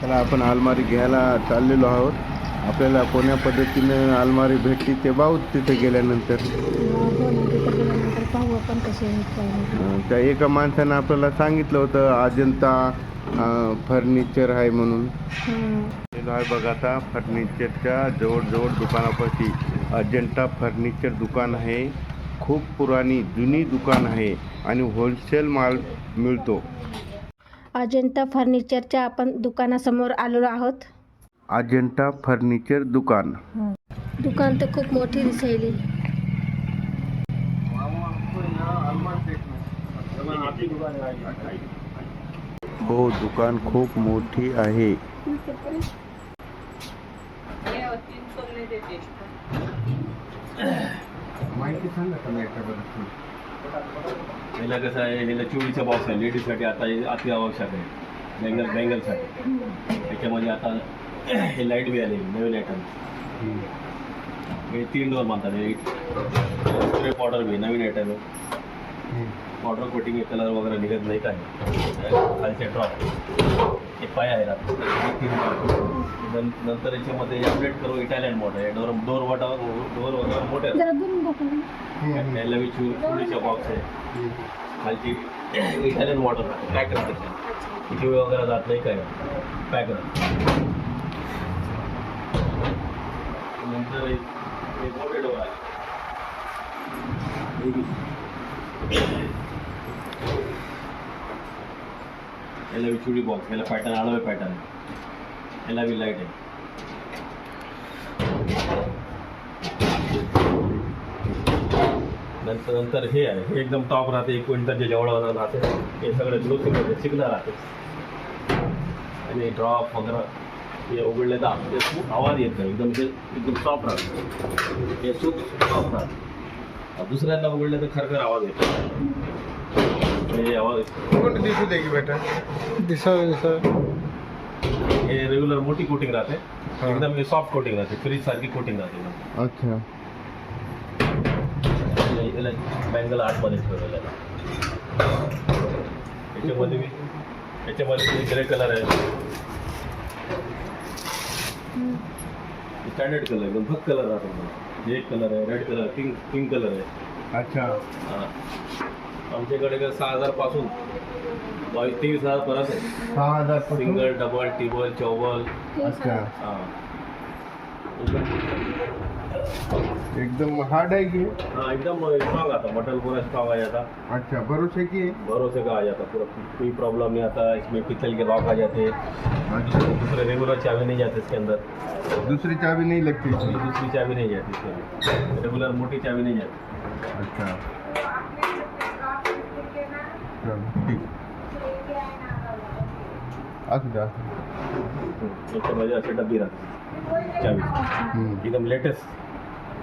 तर आपण अलमारी घ्यायला चाललेलो आहोत. आपल्याला कोण्या पद्धतीनं अलमारी भेटली ते पाहू तिथे गेल्यानंतर. हो ना, तिथं गेल्यानंतर पाहू आपण कसे आहेत काय नाही. त्या एका माणसानं आपल्याला सांगितलं होतं अजंता फर्निचर आहे म्हणून. गेलो आहे बघा आता फर्निचरच्या जवळ दुकानापाशी अजंता फर्निचर दुकान आहे. खूप पुराणी जुनी दुकान आहे आणि होलसेल माल मिळतो. अजंता फर्निचरच्या आपण दुकानासमोर आलेलो आहोत. अजंता फर्निचर दुकान. दुकान तर खूप मोठी दिसायली. हो, दुकान खूप मोठी आहे. माहिती सांगा तुम्ही पहिला कसं आहे, ह्याला चोळीचा बॉक्स आहे लेडीजसाठी. आता हे अति आवश्यक आहे बँगलसाठी. त्याच्यामध्ये आता हे लाईट बी आले नवीन आयटम. हे 3 डोअर म्हणतात. हे स्प्रे पावडर बी नवीन आयटम आहे. पावडर कोटिंग कलर वगैरे निघत नाही काय. खालचे ड्रॉप हे पाय आहे नंतर याच्यामध्ये अपडेट करू इटालियन मॉडेल आहे. डोर वगैरे मोठे याला बी चुलीचा बॉक्स आहे. खालची इटालियन मॉडेल पॅक करतात. जीव वगैरे जात नाही काय पॅक नंतर हे मोठे डोर आहे. याला बी चुडी बॉक्स. याला पॅटर्न आडवे पॅटर्न. याला बी लाईट आहे. नंतर हे आहे. हे एकदम टॉप राहते. 1 क्विंटलच्या जेवढं राहते. हे सगळे ग्लोसिंग सिग्नल राहते. आणि ड्रॉप वगैरे हे उघडले तर ते आवाज येत नाही. एकदम सॉफ्ट राहते. हे सॉफ्ट राहते. दुसऱ्यांना उघडलं तर खरखर आवाज येतो. हे आवाज दिसू दे की बेटा. हे रेग्युलर मोठी कोटिंग राहते. एकदम हे सॉफ्ट कोटिंग राहते. फ्रीज सारखी कोटिंग राहते एकदम. अच्छा. याला बँगल आतमध्ये ठेवलेलं आहे. याच्यामध्ये ग्रे कलर आहे. स्टँडर्ड कलर एकदम भक्त कलर राहतो. एक कलर आहे. रेड कलर पिंक कलर आहे. अच्छा. आमच्याकडे 6,000 पासून 23,000 पर्यंत आहे. 6,000 सिंगल, डबल, टिबल, चौबल. अच्छा. हां एकदम हार्ड आहे की. हाँ एकदम स्ट्रॉन्ग आता. मटल पूरा स्ट्रॉन्ग आ जाता. अच्छा. भरोसे की. भरोसे का आ जाता पूरा. कोई प्रॉब्लम नहीं आता. इसमें पित्तल के लॉक आ जाते. अच्छा. दूसरे रेगुलर चाबी नहीं जाती इसके अंदर. दूसरी चाबी नहीं लगती इसमें. दूसरी चाबी नहीं जाती इसके अंदर. रेगुलर मोटी चाबी नहीं जाती. अच्छा. चलो ठीक. असू द्या. याच्यामध्ये असे डब्बी राहते चाबी. एकदम लेटेस्ट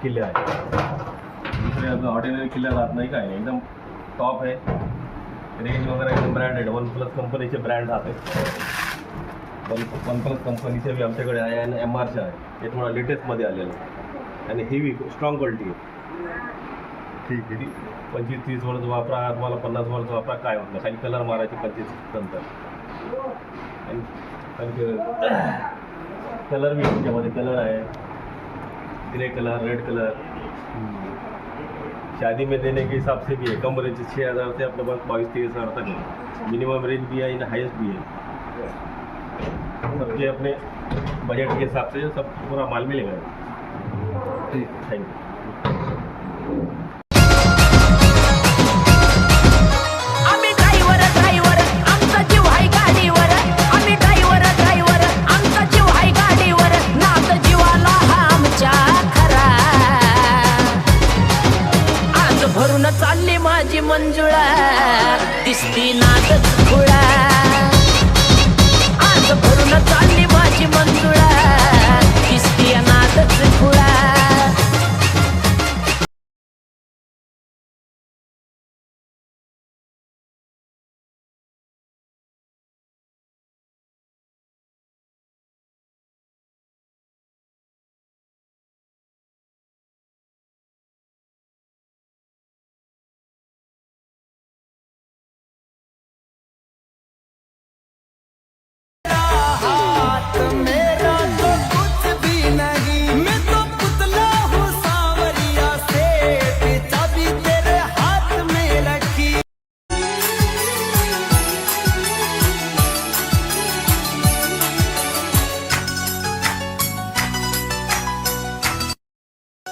किल्ले आहे. दुसरे आपलं ऑर्डिनरी किल्ले राहत नाही काय. एकदम टॉप आहे. रेंज वगैरे एकदम ब्रँडेड. OnePlus कंपनीचे ब्रँड राहते. OnePlus कंपनीचे बी आमच्याकडे आहे आणि MRचे आहे. हे थोडा लेटेस्टमध्ये आलेलं आहे आणि हेवी स्ट्रॉंग क्वालिटी आहे. ठीक आहे. 25-30 वर्ष वापरा. तुम्हाला 50 वर्ष वापरा काय होत नाही. खाली कलर मारायचे 25 नंतर. आणि कलर भी त्याच्यामध्ये कलर आहे. Grey colour, red colour. शादी में देने के हिसाब से भी है. कम रेंज 6,000 से अपने पास 22-23,000 तक है. मिनिमम रेंज भी है, हाईएस्ट भी है. सबके अपने बजट के हिसाब से सब पूरा माल मिलेगा. ठीक. Thank you. चालली माझी मंजुळा दिसती नादच खुळा. आज भरून चालली माझी मंजुळा दिसती नादच खुळा.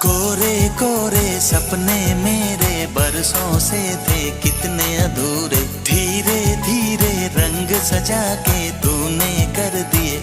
कोरे कोरे सपने मेरे बरसों से थे कितने अधूरे, धीरे धीरे रंग सजा के तूने कर दिए